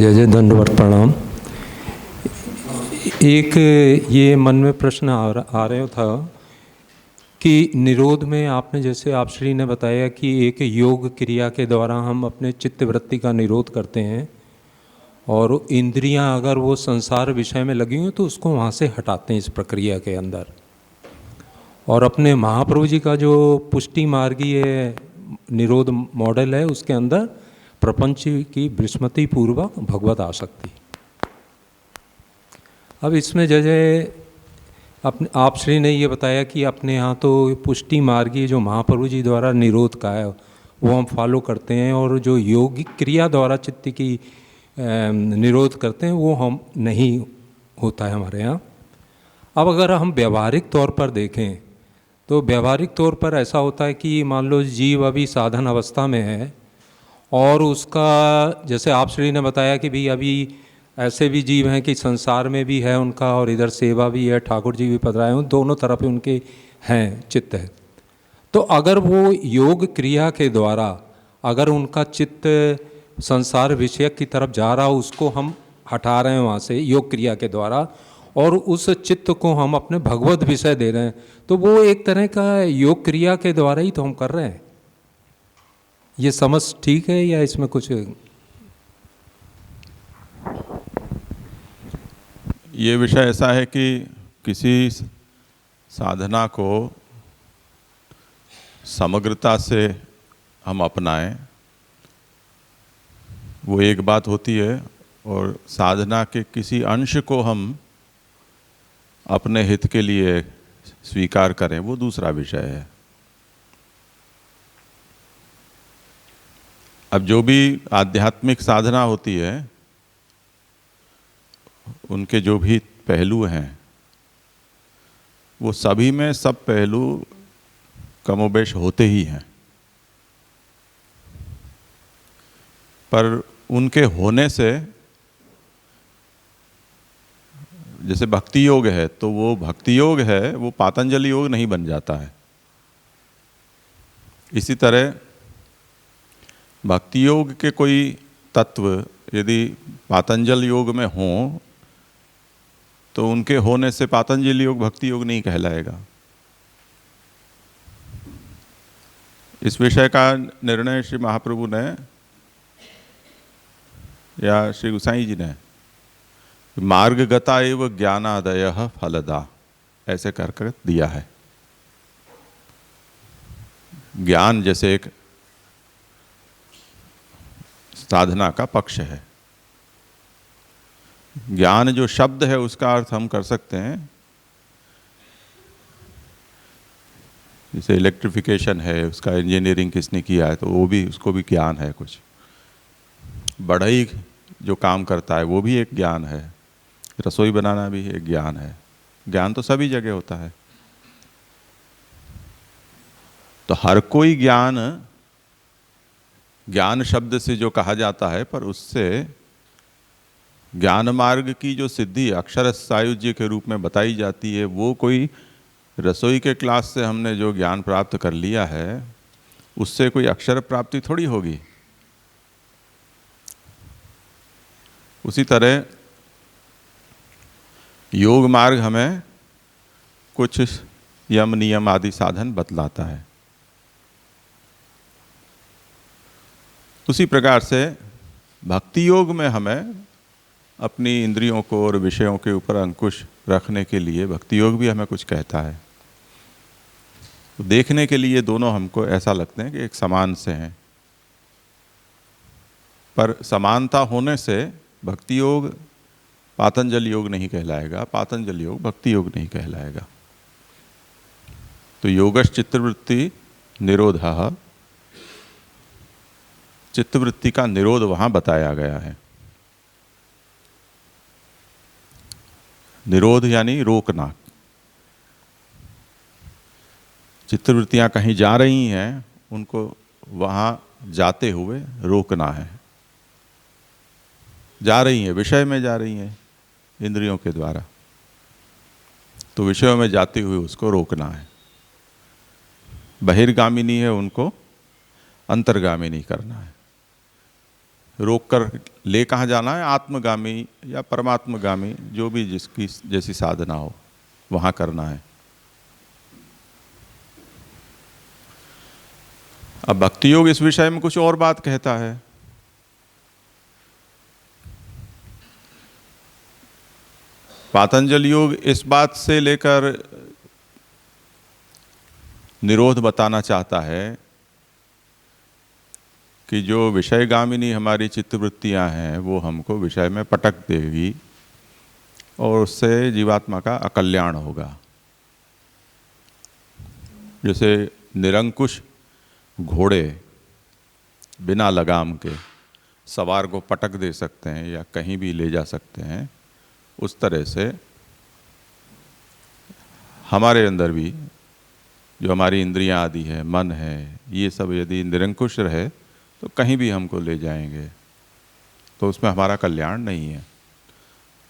जय जय दंडवत प्रणाम। एक ये मन में प्रश्न आ रहा था कि निरोध में आपने, जैसे आप श्री ने बताया कि एक योग क्रिया के द्वारा हम अपने चित्त वृत्ति का निरोध करते हैं और इंद्रियां अगर वो संसार विषय में लगी हुई तो उसको वहाँ से हटाते हैं इस प्रक्रिया के अंदर। और अपने महाप्रभु जी का जो पुष्टि मार्गीय निरोध मॉडल है उसके अंदर प्रपंच की विस्मृति पूर्वक भगवत आसक्ति। अब इसमें जैसे अपने आप श्री ने ये बताया कि अपने यहाँ तो पुष्टि मार्गी जो महाप्रभु जी द्वारा निरोध का है वो हम फॉलो करते हैं, और जो योगिक क्रिया द्वारा चित्त की निरोध करते हैं वो हम नहीं होता है हमारे यहाँ। अब अगर हम व्यवहारिक तौर पर देखें तो व्यवहारिक तौर पर ऐसा होता है कि मान लो जीव अभी साधन अवस्था में है और उसका, जैसे आप श्री ने बताया कि भाई अभी ऐसे भी जीव हैं कि संसार में भी है उनका और इधर सेवा भी है, ठाकुर जी भी पधराए हैं, दोनों तरफ उनके हैं चित्त है। तो अगर वो योग क्रिया के द्वारा अगर उनका चित्त संसार विषय की तरफ जा रहा हो उसको हम हटा रहे हैं वहाँ से योग क्रिया के द्वारा और उस चित्त को हम अपने भगवत विषय दे रहे हैं, तो वो एक तरह का योग क्रिया के द्वारा ही तो हम कर रहे हैं। ये समझ ठीक है या इसमें कुछ? ये विषय ऐसा है कि किसी साधना को समग्रता से हम अपनाएं वो एक बात होती है, और साधना के किसी अंश को हम अपने हित के लिए स्वीकार करें वो दूसरा विषय है। अब जो भी आध्यात्मिक साधना होती है उनके जो भी पहलू हैं वो सभी में सब पहलू कमोबेश होते ही हैं, पर उनके होने से, जैसे भक्ति योग है तो वो भक्ति योग है, वो पातंजलि योग नहीं बन जाता है। इसी तरह भक्ति योग के कोई तत्व यदि पातंजल योग में हों तो उनके होने से पातंजलि योग भक्ति योग नहीं कहलाएगा। इस विषय का निर्णय श्री महाप्रभु ने या श्री गोसाई जी ने मार्गगता एव ज्ञानादयः फलदा ऐसे कर दिया है। ज्ञान जैसे एक साधना का पक्ष है। ज्ञान जो शब्द है उसका अर्थ हम कर सकते हैं, जैसे इलेक्ट्रिफिकेशन है उसका इंजीनियरिंग किसने किया है तो वो भी, उसको भी ज्ञान है। कुछ बढ़ई जो काम करता है वो भी एक ज्ञान है, रसोई बनाना भी एक ज्ञान है। ज्ञान तो सभी जगह होता है। तो हर कोई ज्ञान, ज्ञान शब्द से जो कहा जाता है, पर उससे ज्ञान मार्ग की जो सिद्धि अक्षर सायुज्य के रूप में बताई जाती है वो कोई रसोई के क्लास से हमने जो ज्ञान प्राप्त कर लिया है उससे कोई अक्षर प्राप्ति थोड़ी होगी। उसी तरह योग मार्ग हमें कुछ यम नियम आदि साधन बतलाता है। उसी प्रकार से भक्ति योग में हमें अपनी इंद्रियों को और विषयों के ऊपर अंकुश रखने के लिए भक्ति योग भी हमें कुछ कहता है। तो देखने के लिए दोनों हमको ऐसा लगते हैं कि एक समान से हैं, पर समानता होने से भक्ति योग पातंजलि योग नहीं कहलाएगा, पातंजलि योग भक्ति योग नहीं कहलाएगा। तो योगश चित्तवृत्ति निरोधः, चित्तवृत्ति का निरोध वहां बताया गया है। निरोध यानी रोकना। चित्तवृत्तियां कहीं जा रही हैं उनको वहां जाते हुए रोकना है। जा रही हैं, विषय में जा रही हैं इंद्रियों के द्वारा, तो विषयों में जाते हुए उसको रोकना है। बहिर्गामिनी है उनको अंतर्गामिनी करना है। रोक कर ले कहाँ जाना है, आत्मगामी या परमात्मगामी, जो भी जिसकी जैसी साधना हो वहाँ करना है। अब भक्ति योग इस विषय में कुछ और बात कहता है। पातंजल योग इस बात से लेकर निरोध बताना चाहता है कि जो विषयगामिनी हमारी चित्तवृत्तियां हैं वो हमको विषय में पटक देगी और उससे जीवात्मा का अकल्याण होगा। जैसे निरंकुश घोड़े बिना लगाम के सवार को पटक दे सकते हैं या कहीं भी ले जा सकते हैं, उस तरह से हमारे अंदर भी जो हमारी इंद्रियां आदि है, मन है, ये सब यदि निरंकुश रहे तो कहीं भी हमको ले जाएंगे, तो उसमें हमारा कल्याण नहीं है।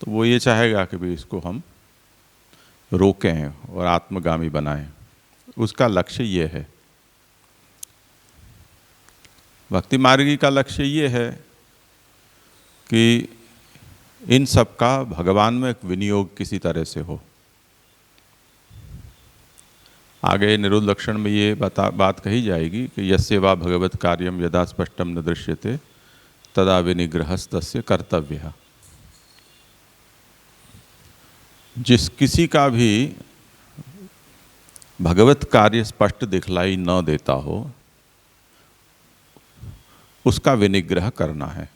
तो वो ये चाहेगा कि भी इसको हम रोकें और आत्मगामी बनाएं। उसका लक्ष्य ये है। भक्ति मार्गी का लक्ष्य ये है कि इन सब का भगवान में एक विनियोग किसी तरह से हो। आगे निरोध लक्षण में ये बात कही जाएगी कि यस्य वा भगवत कार्यम यदा स्पष्टम न दृश्यते तदा विनिग्रहस्तस्य कर्तव्यः। जिस किसी का भी भगवत कार्य स्पष्ट दिखलाई न देता हो उसका विनिग्रह करना है।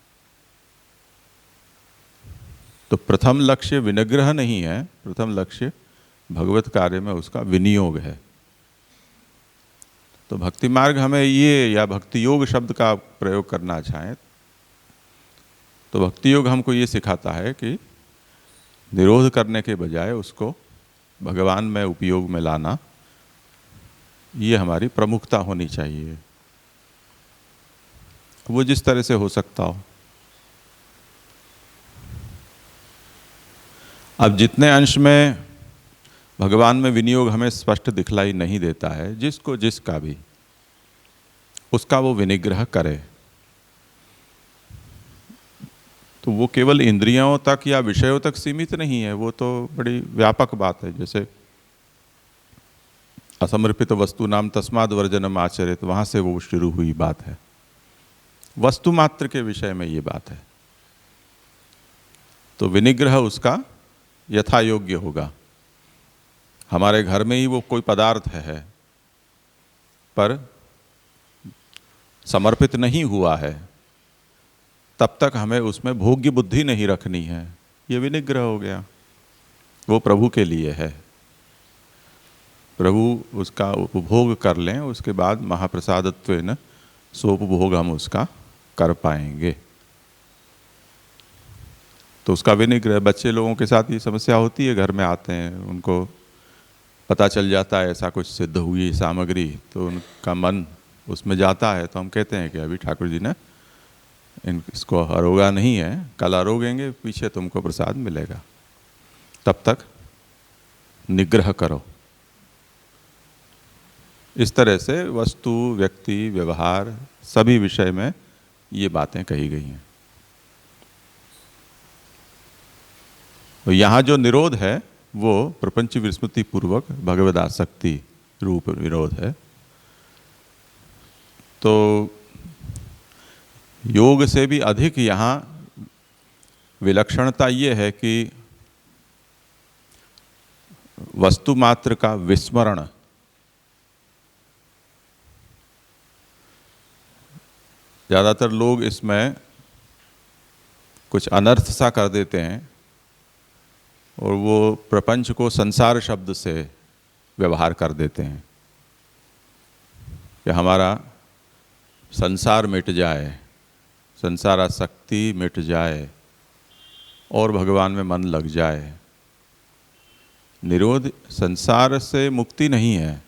तो प्रथम लक्ष्य विनिग्रह नहीं है, प्रथम लक्ष्य भगवत कार्य में उसका विनियोग है। तो भक्ति मार्ग हमें ये, या भक्ति योग शब्द का प्रयोग करना चाहें तो भक्ति योग हमको ये सिखाता है कि निरोध करने के बजाय उसको भगवान में उपयोग में लाना, ये हमारी प्रमुखता होनी चाहिए, वो जिस तरह से हो सकता हो। अब जितने अंश में भगवान में विनियोग हमें स्पष्ट दिखलाई नहीं देता है, जिसको जिसका भी, उसका वो विनिग्रह करे। तो वो केवल इंद्रियों तक या विषयों तक सीमित नहीं है, वो तो बड़ी व्यापक बात है। जैसे असमर्पित वस्तु नाम तस्माद वर्जनम आचरित, वहां से वो शुरू हुई बात है। वस्तु मात्र के विषय में ये बात है। तो विनिग्रह उसका यथा योग्य होगा। हमारे घर में ही वो कोई पदार्थ है पर समर्पित नहीं हुआ है, तब तक हमें उसमें भोग्य बुद्धि नहीं रखनी है, ये विनिग्रह हो गया। वो प्रभु के लिए है, प्रभु उसका उपभोग कर लें, उसके बाद महाप्रसादत्वेन सोपभोग हम उसका कर पाएंगे। तो उसका विनिग्रह। बच्चे लोगों के साथ ये समस्या होती है, घर में आते हैं, उनको पता चल जाता है ऐसा कुछ सिद्ध हुई सामग्री, तो उनका मन उसमें जाता है। तो हम कहते हैं कि अभी ठाकुर जी ने इसको अरोगा नहीं है, कल अरोगेंगे, पीछे तुमको प्रसाद मिलेगा, तब तक निग्रह करो। इस तरह से वस्तु, व्यक्ति, व्यवहार, सभी विषय में ये बातें कही गई हैं। और यहाँ जो निरोध है वो प्रपंच विस्मृति पूर्वक भगवदासक्ति रूप निरोध है। तो योग से भी अधिक यहाँ विलक्षणता ये है कि वस्तु मात्र का विस्मरण, ज़्यादातर लोग इसमें कुछ अनर्थ सा कर देते हैं और वो प्रपंच को संसार शब्द से व्यवहार कर देते हैं कि हमारा संसार मिट जाए, संसारासक्ति मिट जाए और भगवान में मन लग जाए। निरोध संसार से मुक्ति नहीं है,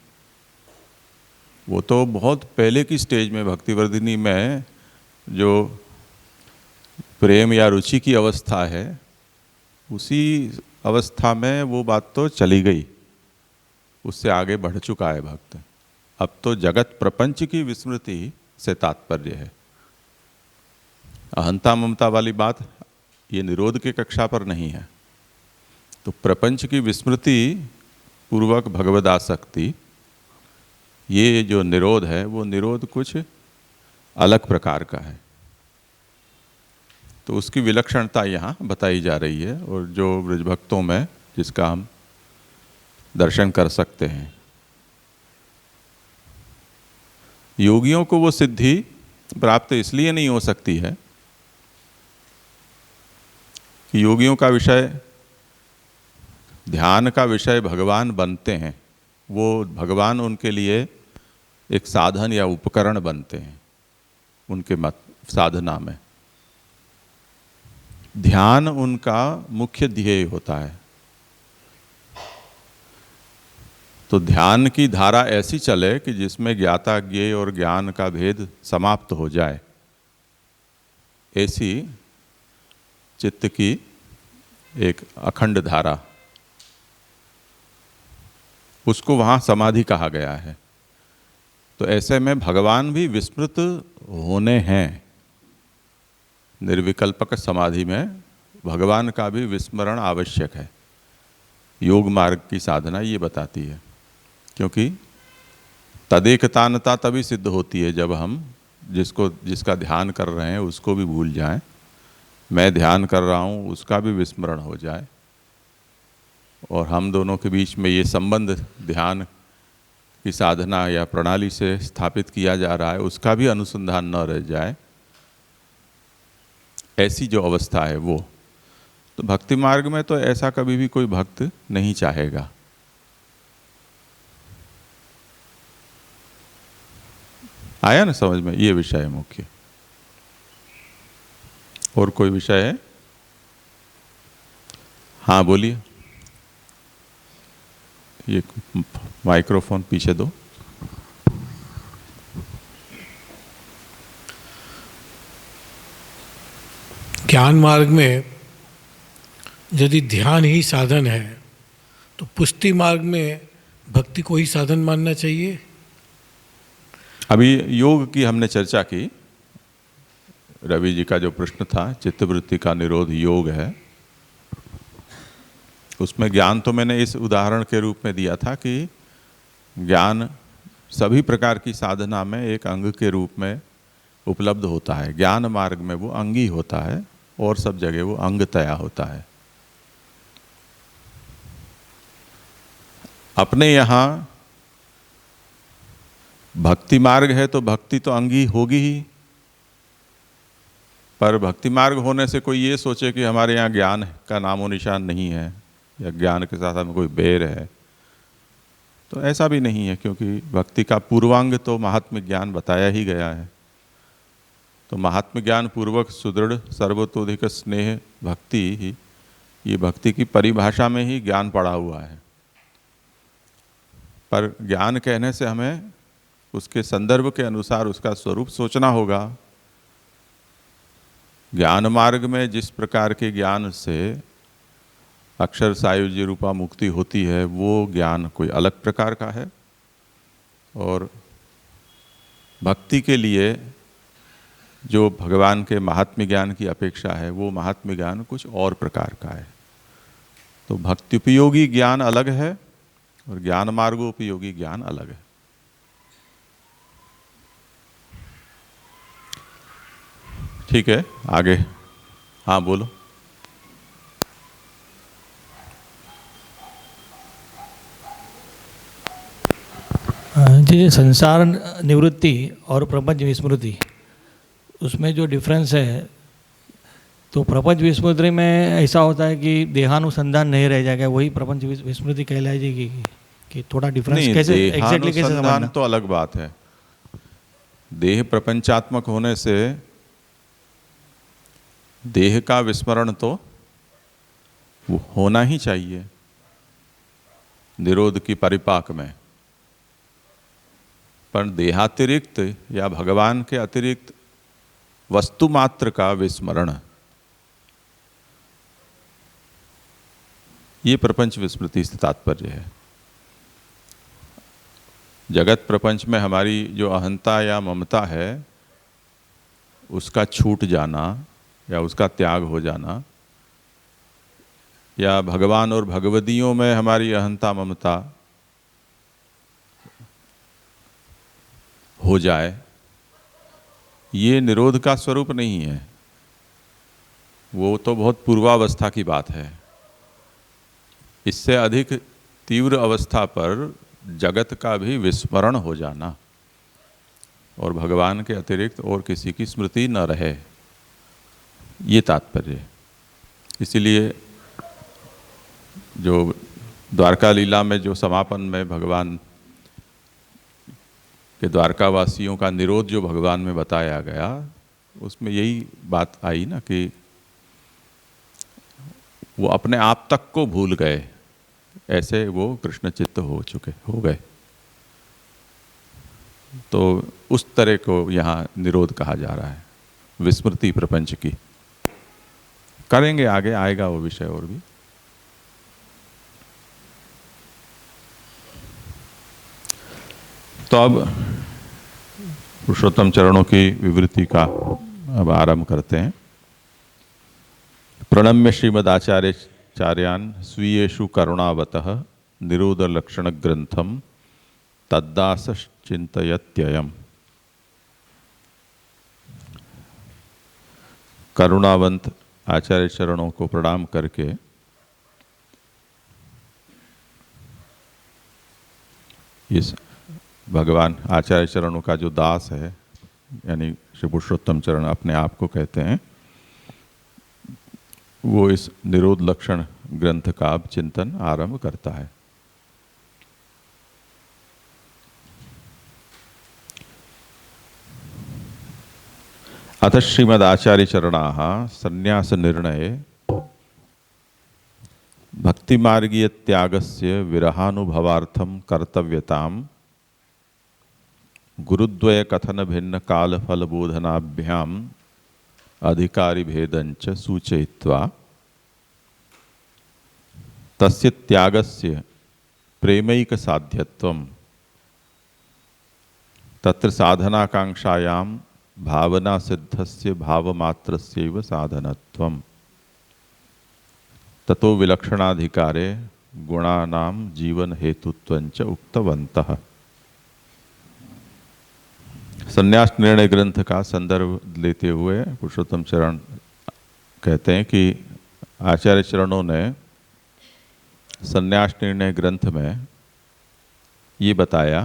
वो तो बहुत पहले की स्टेज में भक्तिवर्धिनी में जो प्रेम या रुचि की अवस्था है, उसी अवस्था में वो बात तो चली गई, उससे आगे बढ़ चुका है भक्त। अब तो जगत प्रपंच की विस्मृति से तात्पर्य है। अहंता ममता वाली बात ये निरोध के कक्षा पर नहीं है। तो प्रपंच की विस्मृति पूर्वक भगवदासक्ति, ये जो निरोध है वो निरोध कुछ अलग प्रकार का है। तो उसकी विलक्षणता यहाँ बताई जा रही है और जो ब्रजभक्तों में जिसका हम दर्शन कर सकते हैं। योगियों को वो सिद्धि प्राप्त इसलिए नहीं हो सकती है कि योगियों का विषय, ध्यान का विषय भगवान बनते हैं, वो भगवान उनके लिए एक साधन या उपकरण बनते हैं उनके मत साधना में। ध्यान उनका मुख्य ध्येय होता है। तो ध्यान की धारा ऐसी चले कि जिसमें ज्ञाता ज्ञेय और ज्ञान का भेद समाप्त हो जाए, ऐसी चित्त की एक अखंड धारा, उसको वहाँ समाधि कहा गया है। तो ऐसे में भगवान भी विस्मृत होने हैं। निर्विकल्पक समाधि में भगवान का भी विस्मरण आवश्यक है। योग मार्ग की साधना ये बताती है, क्योंकि तदेकतानता तभी सिद्ध होती है जब हम जिसका ध्यान कर रहे हैं उसको भी भूल जाएं। मैं ध्यान कर रहा हूँ उसका भी विस्मरण हो जाए और हम दोनों के बीच में ये संबंध ध्यान की साधना या प्रणाली से स्थापित किया जा रहा है उसका भी अनुसंधान न रह जाए, ऐसी जो अवस्था है वो। तो भक्ति मार्ग में तो ऐसा कभी भी कोई भक्त नहीं चाहेगा। आया ना समझ में? ये विषय है मुख्य। और कोई विषय है? हाँ बोलिए। ये माइक्रोफोन पीछे दो। ज्ञान मार्ग में यदि ध्यान ही साधन है तो पुष्टि मार्ग में भक्ति को ही साधन मानना चाहिए। अभी योग की हमने चर्चा की। रवि जी का जो प्रश्न था, चित्तवृत्ति का निरोध योग है, उसमें ज्ञान तो मैंने इस उदाहरण के रूप में दिया था कि ज्ञान सभी प्रकार की साधना में एक अंग के रूप में उपलब्ध होता है। ज्ञान मार्ग में वो अंगी होता है और सब जगह वो अंगतया होता है। अपने यहाँ भक्ति मार्ग है तो भक्ति तो अंगी होगी ही, पर भक्ति मार्ग होने से कोई ये सोचे कि हमारे यहाँ ज्ञान का नामो निशान नहीं है या ज्ञान के साथ हमें कोई बैर है, तो ऐसा भी नहीं है, क्योंकि भक्ति का पूर्वांग तो महात्म्य ज्ञान बताया ही गया है। तो महात्म्य ज्ञान पूर्वक सुदृढ़ सर्वतोधिक स्नेह भक्ति ही, ये भक्ति की परिभाषा में ही ज्ञान पड़ा हुआ है। पर ज्ञान कहने से हमें उसके संदर्भ के अनुसार उसका स्वरूप सोचना होगा। ज्ञान मार्ग में जिस प्रकार के ज्ञान से अक्षर सायुज्य रूपा मुक्ति होती है वो ज्ञान कोई अलग प्रकार का है, और भक्ति के लिए जो भगवान के महात्म्य ज्ञान की अपेक्षा है वो महात्म्य ज्ञान कुछ और प्रकार का है। तो भक्ति उपयोगी ज्ञान अलग है और ज्ञान मार्गोपयोगी ज्ञान अलग है। ठीक है, आगे। हाँ बोलो। जी, संसार निवृत्ति और प्रपंच विस्मृति, उसमें जो डिफरेंस है, तो प्रपंच विस्मृति में ऐसा होता है कि देहानुसंधान नहीं रह जाएगा, वही प्रपंच विस्मृति कहलाई जाएगी कि थोड़ा डिफरेंस कैसे एग्जैक्टली कैसे समझना? तो अलग बात है। देह प्रपंचात्मक होने से देह का विस्मरण तो वो होना ही चाहिए निरोध की परिपाक में, पर देहातिरिक्त या भगवान के अतिरिक्त वस्तु मात्र का विस्मरण, ये प्रपंच विस्मृति से तात्पर्य है। जगत प्रपंच में हमारी जो अहंता या ममता है, उसका छूट जाना या उसका त्याग हो जाना, या भगवान और भगवदियों में हमारी अहंता ममता हो जाए, ये निरोध का स्वरूप नहीं है। वो तो बहुत पूर्वावस्था की बात है। इससे अधिक तीव्र अवस्था पर जगत का भी विस्मरण हो जाना और भगवान के अतिरिक्त और किसी की स्मृति न रहे, ये तात्पर्य। इसीलिए जो द्वारका लीला में जो समापन में भगवान के द्वारकावासियों का निरोध जो भगवान में बताया गया, उसमें यही बात आई ना कि वो अपने आप तक को भूल गए, ऐसे वो कृष्ण चित्त हो गए। तो उस तरह को यहाँ निरोध कहा जा रहा है, विस्मृति प्रपंच की। करेंगे, आगे आएगा वो विषय और भी। तो अब पुरुषोत्तम चरणों की विवृत्ति का अब आरंभ करते हैं। प्रणम्य श्रीमदाचार्यान् स्वीयेषु करुणावतः निरोध लक्षण ग्रंथम तद्दास चिंतयत्ययम्। करुणावंत आचार्य चरणों को प्रणाम करके इस भगवान आचार्य चरणों का जो दास है, यानी श्री पुरुषोत्तम चरण अपने आप को कहते हैं, वो इस निरोध लक्षण ग्रंथ का अब चिंतन आरंभ करता है। अथ श्रीमदाचार्य चरणाः संन्यास निर्णये भक्तिमार्गीय त्यागस्य विरहानुभवार्थं कर्तव्यतां गुरुद्वय कथन भिन्न काल फल बोधनाभ्याम अधिकारी भेदंच सूचयित्वा तस्य त्यागस्य प्रेमैक साध्यत्वं तत्र साधनाकांक्षायां भावना सिद्धस्य भावमात्रस्यैव साधनत्वं ततो विलक्षणाधिकारे गुणानां जीवन हेतुत्वंच उक्तवन्तः। संन्यास निर्णय ग्रंथ का संदर्भ लेते हुए पुरुषोत्तम चरण कहते हैं कि आचार्य चरणों ने संन्यास निर्णय ग्रंथ में ये बताया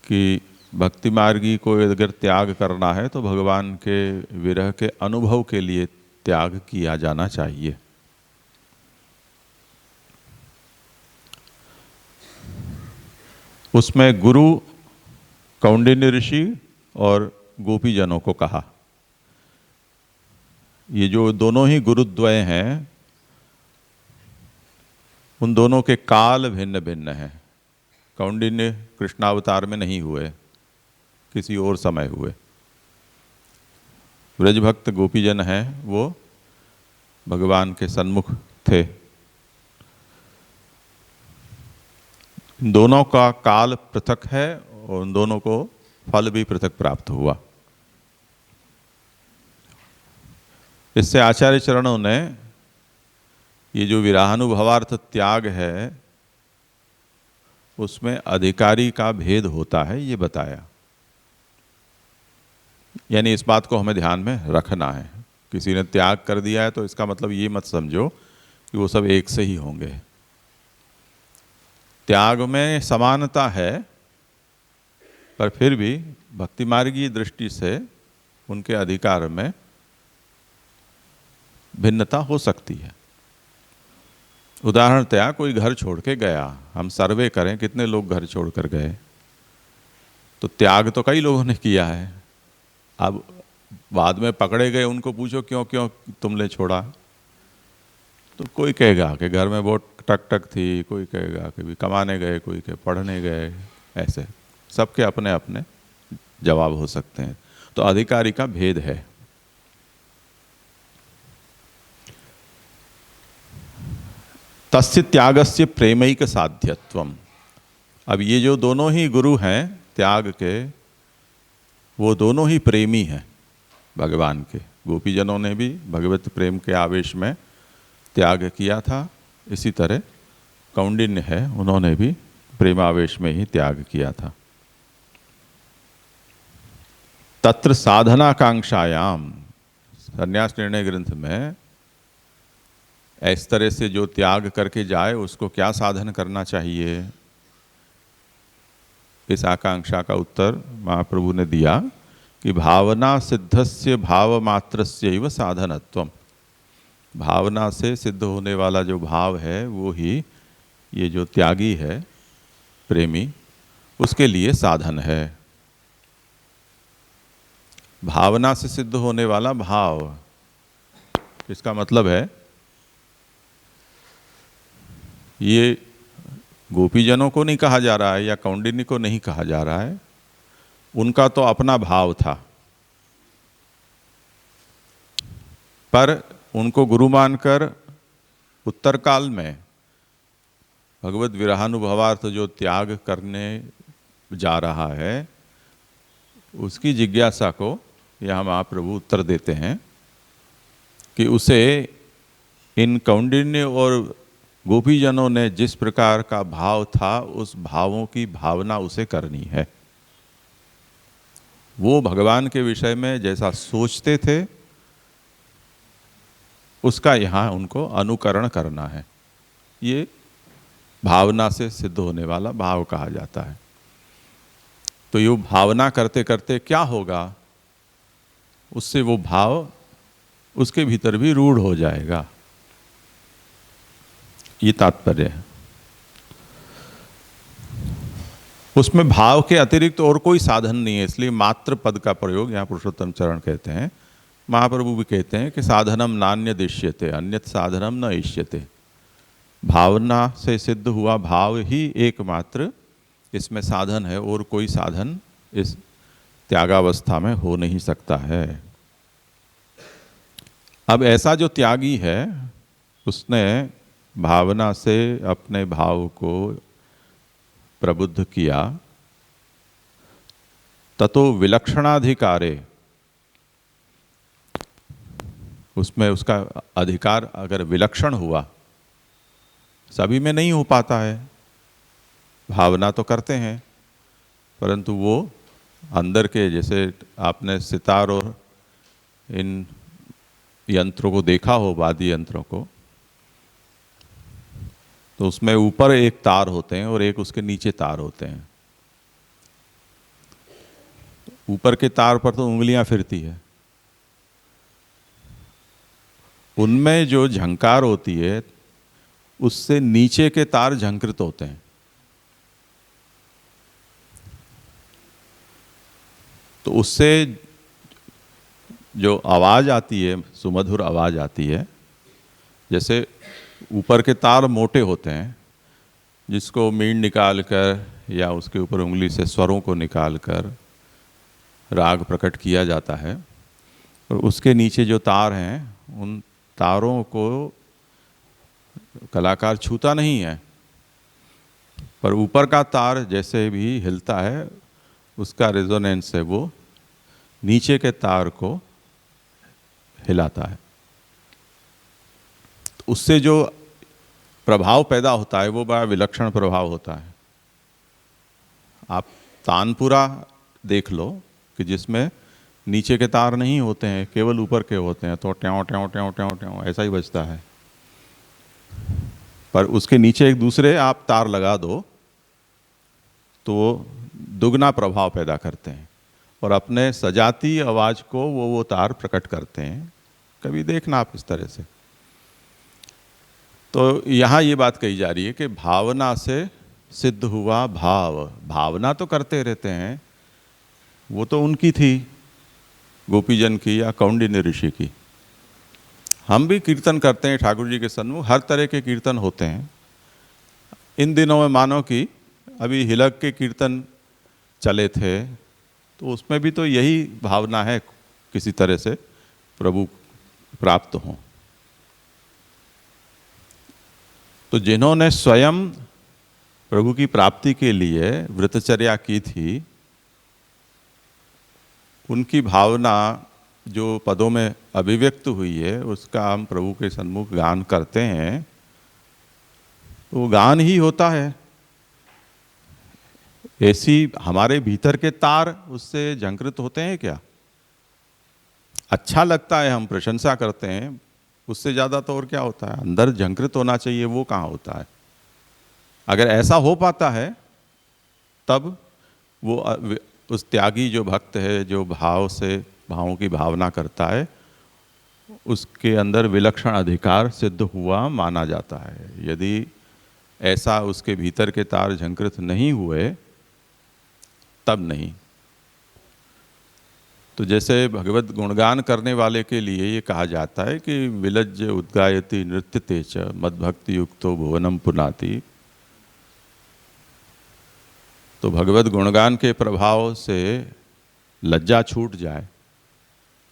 कि भक्ति मार्गी को अगर त्याग करना है तो भगवान के विरह के अनुभव के लिए त्याग किया जाना चाहिए। उसमें गुरु कौंडिन्य ऋषि और गोपीजनों को कहा। ये जो दोनों ही गुरुद्वय हैं, उन दोनों के काल भिन्न भिन्न हैं। कौंडिन्य कृष्णावतार में नहीं हुए, किसी और समय हुए। ब्रजभक्त गोपीजन हैं, वो भगवान के सन्मुख थे। इन दोनों का काल पृथक है और उन दोनों को फल भी पृथक प्राप्त हुआ। इससे आचार्य चरणों ने ये जो विराहानुभवार्थ त्याग है, उसमें अधिकारी का भेद होता है, ये बताया। यानी इस बात को हमें ध्यान में रखना है। किसी ने त्याग कर दिया है तो इसका मतलब ये मत समझो कि वो सब एक से ही होंगे। त्याग में समानता है, पर फिर भी भक्ति मार्गी दृष्टि से उनके अधिकार में भिन्नता हो सकती है। उदाहरणतया कोई घर छोड़ के गया, हम सर्वे करें कितने लोग घर छोड़कर गए, तो त्याग तो कई लोगों ने किया है। अब बाद में पकड़े गए, उनको पूछो क्यों क्यों तुमने छोड़ा, तो कोई कहेगा कि घर में बहुत टक टक थी, कोई कहेगा कि भी कमाने गए, कोई के पढ़ने गए। ऐसे सबके अपने अपने जवाब हो सकते हैं। तो अधिकारी का भेद है। तस्य त्यागस्य प्रेमैक साध्यत्वम। अब ये जो दोनों ही गुरु हैं त्याग के, वो दोनों ही प्रेमी हैं भगवान के। गोपीजनों ने भी भगवत प्रेम के आवेश में त्याग किया था, इसी तरह कौंडिन्य है, उन्होंने भी प्रेमावेश में ही त्याग किया था। तत्र साधनाकांक्षायाम, संन्यास निर्णय ग्रंथ में इस तरह से जो त्याग करके जाए उसको क्या साधन करना चाहिए, इस आकांक्षा का उत्तर महाप्रभु ने दिया कि भावना सिद्धस्य भाव मात्रस्यैव साधनत्वम। भावना से सिद्ध होने वाला जो भाव है वो ही ये जो त्यागी है, प्रेमी, उसके लिए साधन है। भावना से सिद्ध होने वाला भाव, इसका मतलब है ये गोपीजनों को नहीं कहा जा रहा है या कौंडिन्य को नहीं कहा जा रहा है, उनका तो अपना भाव था, पर उनको गुरु मानकर उत्तर काल में भगवत विरहानुभवार्थ जो त्याग करने जा रहा है, उसकी जिज्ञासा को यहाँ महाप्रभु उत्तर देते हैं कि उसे इन कौंडिन्य और गोपीजनों ने जिस प्रकार का भाव था उस भावों की भावना उसे करनी है। वो भगवान के विषय में जैसा सोचते थे उसका यहाँ उनको अनुकरण करना है। ये भावना से सिद्ध होने वाला भाव कहा जाता है। तो ये भावना करते करते क्या होगा, उससे वो भाव उसके भीतर भी रूढ़ हो जाएगा, ये तात्पर्य है। उसमें भाव के अतिरिक्त और कोई साधन नहीं है, इसलिए मात्र पद का प्रयोग यहाँ पुरुषोत्तम चरण कहते हैं। महाप्रभु भी कहते हैं कि साधनम नान्य दिश्यते अन्यत साधनम न इष्यते। भावना से सिद्ध हुआ भाव ही एकमात्र इसमें साधन है, और कोई साधन इस त्यागावस्था में हो नहीं सकता है। अब ऐसा जो त्यागी है उसने भावना से अपने भाव को प्रबुद्ध किया, ततो विलक्षणाधिकारे, उसमें उसका अधिकार अगर विलक्षण हुआ, सभी में नहीं हो पाता है, भावना तो करते हैं परंतु वो अंदर के, जैसे आपने सितार और इन यंत्रों को देखा हो, वाद्य यंत्रों को, तो उसमें ऊपर एक तार होते हैं और एक उसके नीचे तार होते हैं। ऊपर के तार पर तो उंगलियां फिरती है, उनमें जो झंकार होती है उससे नीचे के तार झंकृत होते हैं। तो उससे जो आवाज आती है, सुमधुर आवाज आती है, जैसे ऊपर के तार मोटे होते हैं जिसको मींड निकाल कर या उसके ऊपर उंगली से स्वरों को निकाल कर राग प्रकट किया जाता है, और उसके नीचे जो तार हैं उन तारों को कलाकार छूता नहीं है, पर ऊपर का तार जैसे भी हिलता है उसका रेजोनेंस है वो नीचे के तार को हिलाता है। तो उससे जो प्रभाव पैदा होता है वो बड़ा विलक्षण प्रभाव होता है। आप तानपुरा देख लो कि जिसमें नीचे के तार नहीं होते हैं, केवल ऊपर के होते हैं, तो ट्याओ ट्याओ ट्याओ ट्याओ ट्याओ ऐसा ही बजता है। पर उसके नीचे एक दूसरे आप तार लगा दो तो दुगना प्रभाव पैदा करते हैं और अपने सजाती आवाज को वो तार प्रकट करते हैं। कभी देखना आप इस तरह से। तो यहाँ ये बात कही जा रही है कि भावना से सिद्ध हुआ भाव, भावना तो करते रहते हैं, वो तो उनकी थी, गोपीजन की या कौंडिन्य ऋषि की। हम भी कीर्तन करते हैं ठाकुर जी के सन्मुख, हर तरह के कीर्तन होते हैं। इन दिनों में मानो कि अभी हिलक के कीर्तन चले थे, तो उसमें भी तो यही भावना है किसी तरह से प्रभु प्राप्त हों। तो जिन्होंने स्वयं प्रभु की प्राप्ति के लिए व्रतचर्या की थी, उनकी भावना जो पदों में अभिव्यक्त हुई है उसका हम प्रभु के सन्मुख गान करते हैं, तो वो गान ही होता है। ऐसी हमारे भीतर के तार उससे झंकृत होते हैं क्या? अच्छा लगता है, हम प्रशंसा करते हैं, उससे ज़्यादा तो और क्या होता है? अंदर झंकृत होना चाहिए, वो कहाँ होता है? अगर ऐसा हो पाता है तब वो उस त्यागी जो भक्त है, जो भावों की भावना करता है, उसके अंदर विलक्षण अधिकार सिद्ध हुआ माना जाता है। यदि ऐसा उसके भीतर के तार झंकृत नहीं हुए तब नहीं। तो जैसे भगवत गुणगान करने वाले के लिए ये कहा जाता है कि विलज्य उद्गायति नृत्यते च मद्भक्ति युक्तो भुवनम पुनाति। तो भगवत गुणगान के प्रभाव से लज्जा छूट जाए,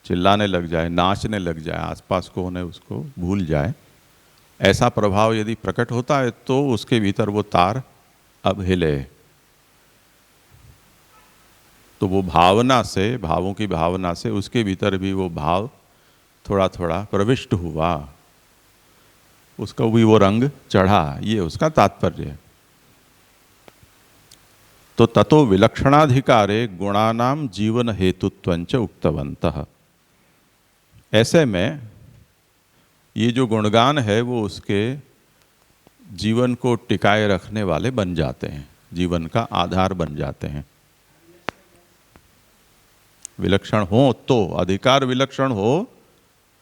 चिल्लाने लग जाए, नाचने लग जाए, आसपास कौन है उसको भूल जाए, ऐसा प्रभाव यदि प्रकट होता है तो उसके भीतर वो तार अब हिले। तो वो भावना से, भावों की भावना से उसके भीतर भी वो भाव थोड़ा थोड़ा प्रविष्ट हुआ, उसका भी वो रंग चढ़ा, ये उसका तात्पर्य है। तो ततो विलक्षणाधिकारे गुणानाम जीवन हेतुत्वंच उक्तवन्तः। ऐसे में ये जो गुणगान है वो उसके जीवन को टिकाए रखने वाले बन जाते हैं, जीवन का आधार बन जाते हैं। विलक्षण हो तो, अधिकार विलक्षण हो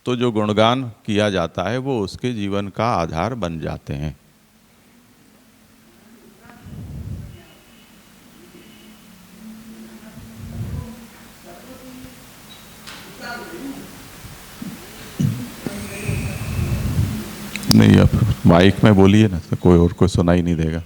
तो जो गुणगान किया जाता है वो उसके जीवन का आधार बन जाते हैं। नहीं, अब माइक में बोलिए ना, तो कोई और को सुनाई नहीं देगा।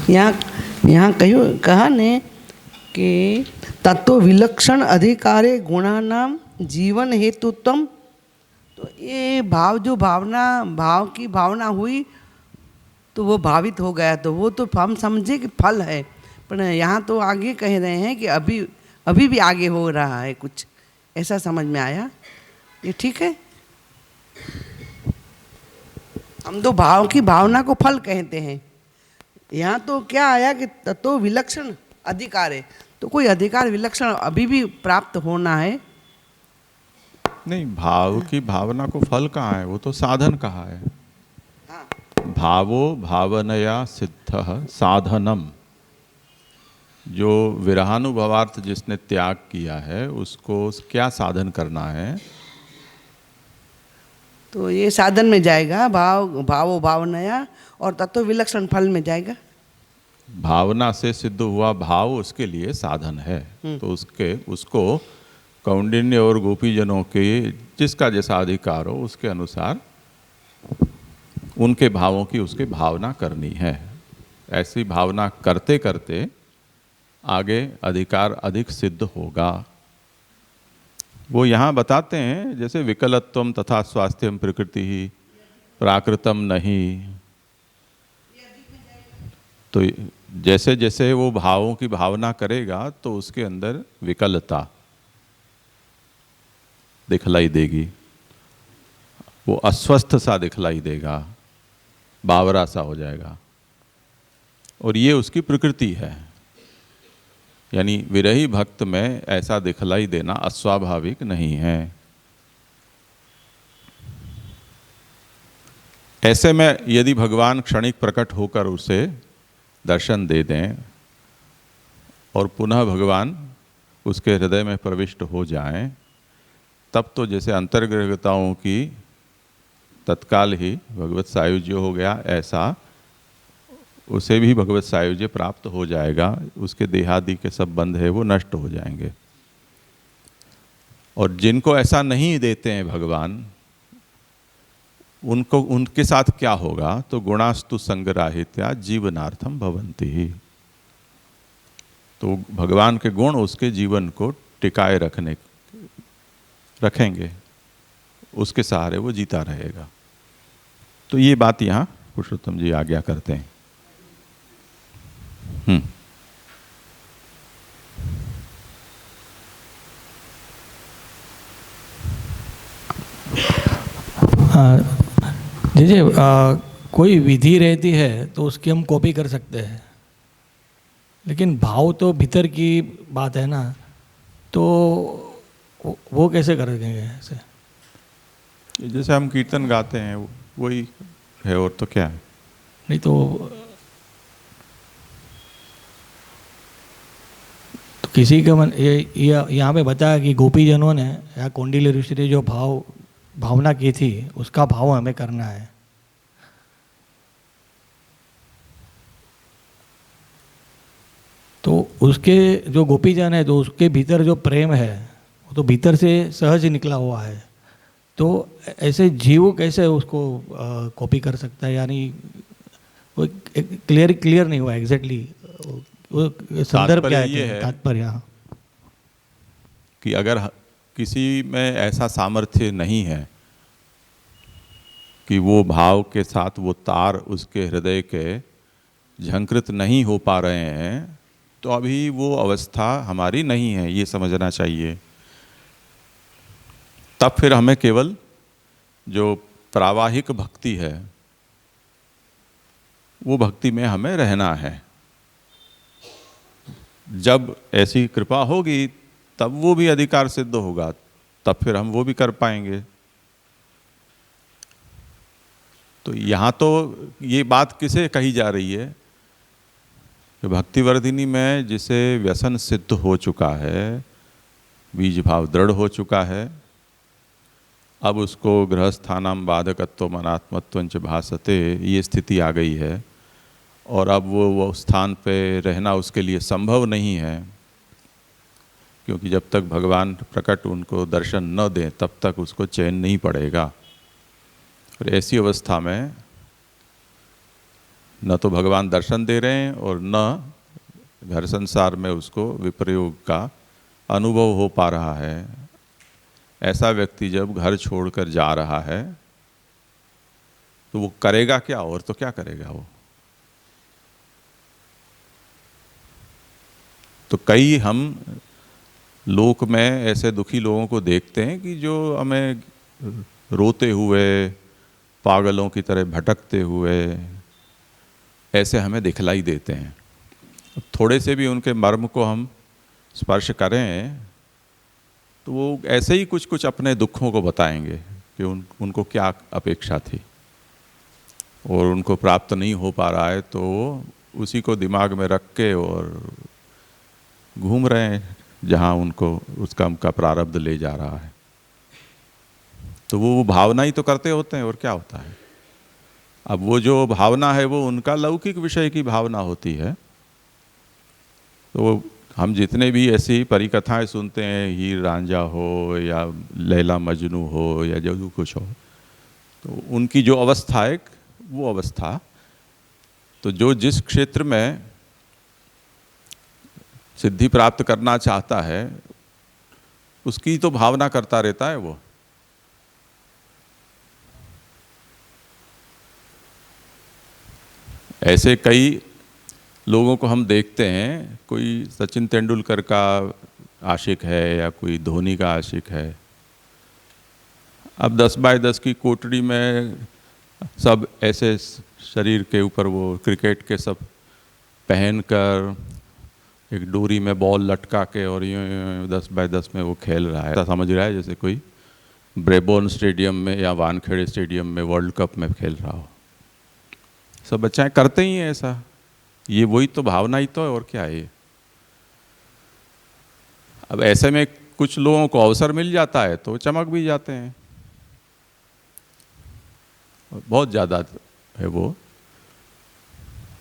यहाँ कहा ने कि तत्व विलक्षण अधिकारे गुणानाम जीवन हेतुत्वम। तो ये भाव जो भाव की भावना हुई तो वो भावित हो गया, तो वो तो हम समझे कि फल है, पर यहाँ तो आगे कह रहे हैं कि अभी भी आगे हो रहा है कुछ, ऐसा समझ में आया। ये ठीक है? हम तो भाव की भावना को फल कहते हैं, यहाँ तो क्या आया कि तत्व विलक्षण अधिकार है, तो कोई अधिकार विलक्षण अभी भी प्राप्त होना है। नहीं, भाव की भावना को फल कहाँ है, वो तो साधन कहा है। हाँ। भावो भावनया सिद्ध साधनम। जो विरहानुभवार्थ जिसने त्याग किया है उसको क्या साधन करना है? तो ये साधन में जाएगा, भावो भावनया, और तत्व विलक्षण फल में जाएगा। भावना से सिद्ध हुआ भाव उसके लिए साधन है। तो उसको कौंडिन्य और गोपीजनों के जिसका जैसा अधिकार हो उसके अनुसार उनके भावों की उसके भावना करनी है। ऐसी भावना करते करते आगे अधिकार अधिक सिद्ध होगा। वो यहाँ बताते हैं जैसे विकलत्वम तथा स्वास्थ्यम प्रकृति ही प्राकृतम नहीं। तो जैसे जैसे वो भावों की भावना करेगा तो उसके अंदर विकलता दिखलाई देगी, वो अस्वस्थ सा दिखलाई देगा, बावरा सा हो जाएगा, और ये उसकी प्रकृति है। यानी विरही भक्त में ऐसा दिखलाई देना अस्वाभाविक नहीं है। ऐसे में यदि भगवान क्षणिक प्रकट होकर उसे दर्शन दे दें और पुनः भगवान उसके हृदय में प्रविष्ट हो जाएं, तब तो जैसे अंतर्ग्रहताओं की तत्काल ही भगवत सायुज्य हो गया, ऐसा उसे भी भगवत सायुज्य प्राप्त हो जाएगा। उसके देहादि के सब बंध है वो नष्ट हो जाएंगे। और जिनको ऐसा नहीं देते हैं भगवान, उनके साथ क्या होगा? तो गुणास्तु संगराहित्या जीवनार्थम भवन्ति ही। तो भगवान के गुण उसके जीवन को टिकाए रखेंगे, उसके सहारे वो जीता रहेगा। तो ये बात यहाँ पुरुषोत्तम जी आज्ञा करते हैं। जी कोई विधि रहती है तो उसकी हम कॉपी कर सकते हैं, लेकिन भाव तो भीतर की बात है ना, तो वो कैसे करेंगे ऐसे? जैसे हम कीर्तन गाते हैं वही है, और तो क्या है। नहीं तो किसी का मन ये यहाँ पे बताया कि गोपीजनों ने या कौंडिल्य ऋषि ने जो भावना की थी उसका भाव हमें करना है। तो उसके जो गोपीजन है तो उसके भीतर जो प्रेम है वो तो भीतर से सहज ही निकला हुआ है। तो ऐसे जीव कैसे उसको कॉपी कर सकता है? यानी वो क्लियर नहीं हुआ एग्जैक्टली वो संदर्भ क्या है, तात्पर्य कि अगर किसी में ऐसा सामर्थ्य नहीं है कि वो भाव के साथ वो तार उसके हृदय के झंकृत नहीं हो पा रहे हैं, तो अभी वो अवस्था हमारी नहीं है, ये समझना चाहिए। तब फिर हमें केवल जो प्रावाहिक भक्ति है वो भक्ति में हमें रहना है। जब ऐसी कृपा होगी तब वो भी अधिकार सिद्ध होगा, तब फिर हम वो भी कर पाएंगे। तो यहाँ तो ये बात किसे कही जा रही है कि भक्तिवर्धिनी में जिसे व्यसन सिद्ध हो चुका है, बीज भाव दृढ़ हो चुका है, अब उसको गृहस्थानाम बाधकत्व मनात्मत्वंच भासते ये स्थिति आ गई है, और अब वो स्थान पे रहना उसके लिए संभव नहीं है, क्योंकि जब तक भगवान प्रकट उनको दर्शन न दें तब तक उसको चैन नहीं पड़ेगा। और ऐसी अवस्था में न तो भगवान दर्शन दे रहे हैं और न घर संसार में उसको विप्रयोग का अनुभव हो पा रहा है। ऐसा व्यक्ति जब घर छोड़कर जा रहा है तो वो करेगा क्या, और तो क्या करेगा वो। तो कई हम लोक में ऐसे दुखी लोगों को देखते हैं कि जो हमें रोते हुए पागलों की तरह भटकते हुए ऐसे हमें दिखलाई देते हैं। थोड़े से भी उनके मर्म को हम स्पर्श करें तो वो ऐसे ही कुछ कुछ अपने दुखों को बताएंगे कि उनको क्या अपेक्षा थी और उनको प्राप्त नहीं हो पा रहा है, तो उसी को दिमाग में रख के और घूम रहे हैं जहाँ उनको उसका उनका प्रारब्ध ले जा रहा है। तो वो भावना ही तो करते होते हैं, और क्या होता है। अब वो जो भावना है वो उनका लौकिक विषय की भावना होती है। तो हम जितने भी ऐसी परिकथाएं सुनते हैं, हीर रांझा हो या लैला मजनू हो या जो कुछ हो, तो उनकी जो अवस्था है वो अवस्था, तो जो जिस क्षेत्र में सिद्धि प्राप्त करना चाहता है उसकी तो भावना करता रहता है वो। ऐसे कई लोगों को हम देखते हैं, कोई सचिन तेंदुलकर का आशिक है या कोई धोनी का आशिक है। अब 10 बाय 10 की कोठरी में सब ऐसे शरीर के ऊपर वो क्रिकेट के सब पहनकर एक डोरी में बॉल लटका के और यूँ 10 बाय 10 में वो खेल रहा है। ऐसा समझ रहा है जैसे कोई ब्रेबोर्न स्टेडियम में या वानखेड़े स्टेडियम में वर्ल्ड कप में खेल रहा हो। सब बच्चे करते ही हैं ऐसा। ये वही तो भावना ही तो है, और क्या है ये। अब ऐसे में कुछ लोगों को अवसर मिल जाता है तो चमक भी जाते हैं। बहुत ज़्यादा है वो,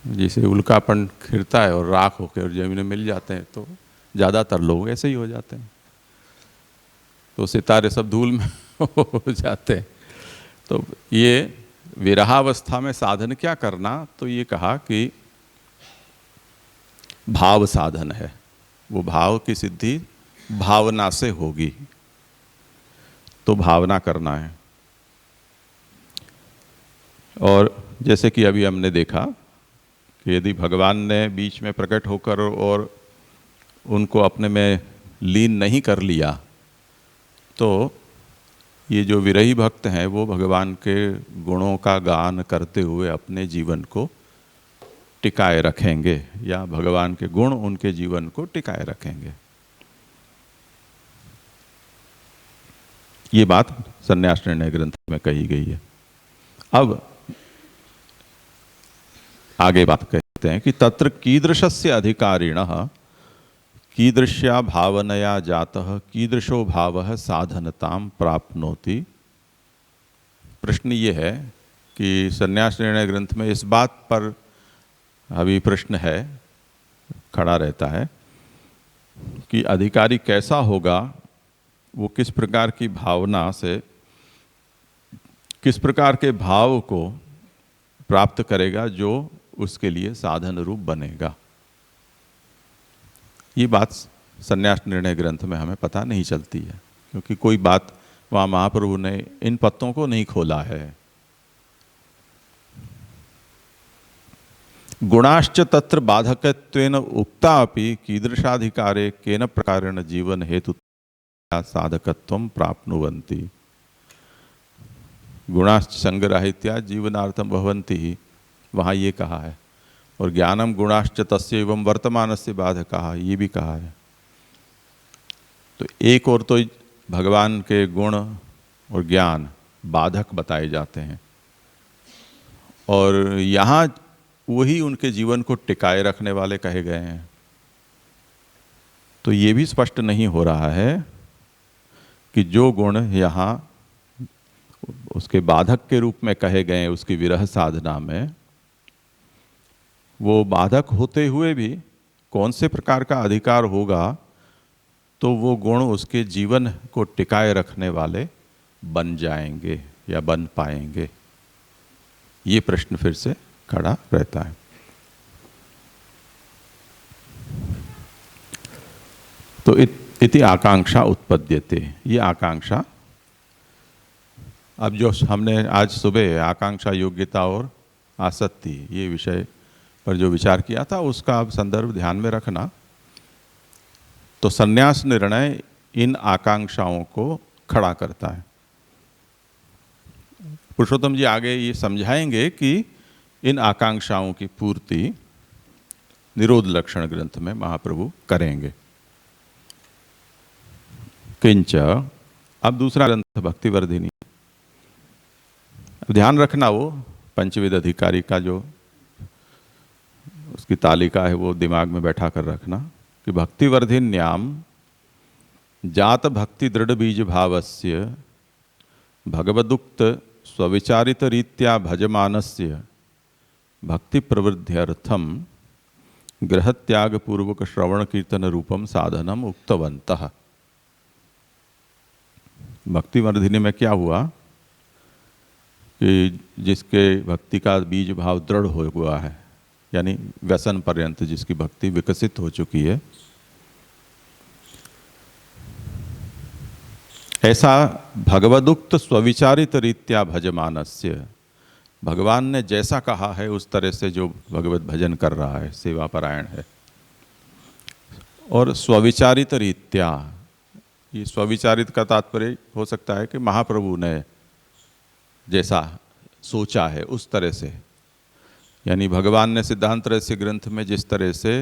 जिसे उल्कापन खिरता है और राख होकर जमीन में मिल जाते हैं, तो ज़्यादातर लोग ऐसे ही हो जाते हैं। तो सितारे सब धूल में हो जाते हैं। तो ये विरहावस्था में साधन क्या करना, तो ये कहा कि भाव साधन है। वो भाव की सिद्धि भावना से होगी, तो भावना करना है। और जैसे कि अभी हमने देखा कि यदि भगवान ने बीच में प्रकट होकर और उनको अपने में लीन नहीं कर लिया तो ये जो विरही भक्त हैं वो भगवान के गुणों का गान करते हुए अपने जीवन को टिकाए रखेंगे, या भगवान के गुण उनके जीवन को टिकाए रखेंगे। ये बात संन्यास निर्णय ग्रंथ में कही गई है। अब आगे बात कहते हैं कि तत्र कीदृशस्य अधिकारिणः कीदृश्या भावनया जातः कीदृशो भावः साधनतां प्राप्नोति। प्रश्न ये है कि संन्यास निर्णय ग्रंथ में इस बात पर अभी प्रश्न है, खड़ा रहता है कि अधिकारी कैसा होगा, वो किस प्रकार की भावना से, किस प्रकार के भाव को प्राप्त करेगा जो उसके लिए साधन रूप बनेगा। ये बात संन्यास निर्णय ग्रंथ में हमें पता नहीं चलती है, क्योंकि कोई बात वहाँ महाप्रभु ने इन पत्तों को नहीं खोला है। गुणाश्च तत्र बाधकत्वेन उक्ता अपि कीदृशाधिकारे केन प्रकारेण जीवन हेतु साधकत्वं प्राप्नुवन्ति। गुणाश्च संगराहित्या जीवनार्थम भवन्ति, वहाँ ये कहा है। और ज्ञानम गुणाश्च तस्य एवं वर्तमानस्य बाधकः, ये भी कहा है। तो एक और तो भगवान के गुण और ज्ञान बाधक बताए जाते हैं, और यहाँ वही उनके जीवन को टिकाए रखने वाले कहे गए हैं। तो ये भी स्पष्ट नहीं हो रहा है कि जो गुण यहाँ उसके बाधक के रूप में कहे गए उसकी विरह साधना में, वो बाधक होते हुए भी कौन से प्रकार का अधिकार होगा तो वो गुण उसके जीवन को टिकाए रखने वाले बन जाएंगे या बन पाएंगे। ये प्रश्न फिर से खड़ा रहता है। तो इति आकांक्षा उत्पद्यते, ये आकांक्षा, अब जो हमने आज सुबह आकांक्षा, योग्यता और आसक्ति, ये विषय पर जो विचार किया था उसका अब संदर्भ ध्यान में रखना। तो संन्यास निर्णय इन आकांक्षाओं को खड़ा करता है। पुरुषोत्तम जी आगे ये समझाएंगे कि इन आकांक्षाओं की पूर्ति निरोध लक्षण ग्रंथ में महाप्रभु करेंगे। किंच, अब दूसरा ग्रंथ भक्तिवर्धिनी। ध्यान रखना वो पंचविध अधिकारी का जो उसकी तालिका है वो दिमाग में बैठा कर रखना कि भक्तिवर्धिन्याम जात भक्ति दृढ़ बीज भावस्य भगवदुक्त स्वविचारित रीत्या भजमानस्य भक्ति प्रवृद्ध्यर्थम ग्रह त्याग पूर्वक श्रवण कीर्तन रूपम साधनम उक्तवन्तः। भक्तिवर्धिनी में क्या हुआ कि जिसके भक्ति का बीज भाव दृढ़ हो हुआ है, यानी व्यसन पर्यंत जिसकी भक्ति विकसित हो चुकी है, ऐसा भगवदुक्त स्वविचारित रीत्या भजमानस्य, भगवान ने जैसा कहा है उस तरह से जो भगवत भजन कर रहा है, सेवा परायण है। और स्वविचारित रीत्या, ये स्वविचारित का तात्पर्य हो सकता है कि महाप्रभु ने जैसा सोचा है उस तरह से, यानी भगवान ने सिद्धांत रहस्य ग्रंथ में जिस तरह से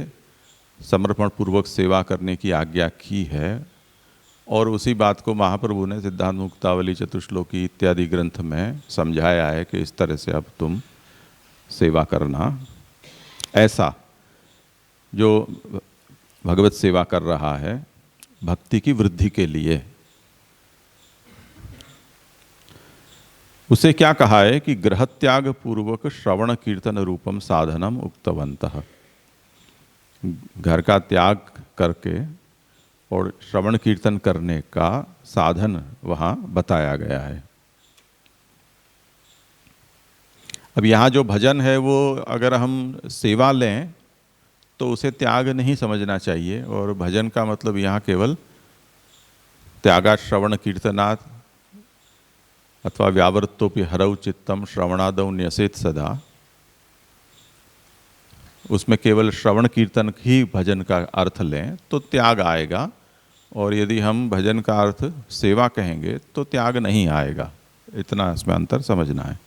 समर्पण पूर्वक सेवा करने की आज्ञा की है, और उसी बात को महाप्रभु ने सिद्धांत मुक्तावली, चतुश्लोकी इत्यादि ग्रंथ में समझाया है कि इस तरह से अब तुम सेवा करना। ऐसा जो भगवत सेवा कर रहा है भक्ति की वृद्धि के लिए, उसे क्या कहा है कि ग्रह त्याग पूर्वक श्रवण कीर्तन रूपम साधनम उक्तवन्तः। घर का त्याग करके और श्रवण कीर्तन करने का साधन वहाँ बताया गया है। अब यहाँ जो भजन है वो अगर हम सेवा लें तो उसे त्याग नहीं समझना चाहिए, और भजन का मतलब यहाँ केवल त्यागा श्रवण कीर्तनात् अथवा व्यावृत्तोपि हरौ चित्तम श्रवणादौ न्यसेत सदा, उसमें केवल श्रवण कीर्तन ही भजन का अर्थ लें तो त्याग आएगा, और यदि हम भजन का अर्थ सेवा कहेंगे तो त्याग नहीं आएगा। इतना इसमें अंतर समझना है।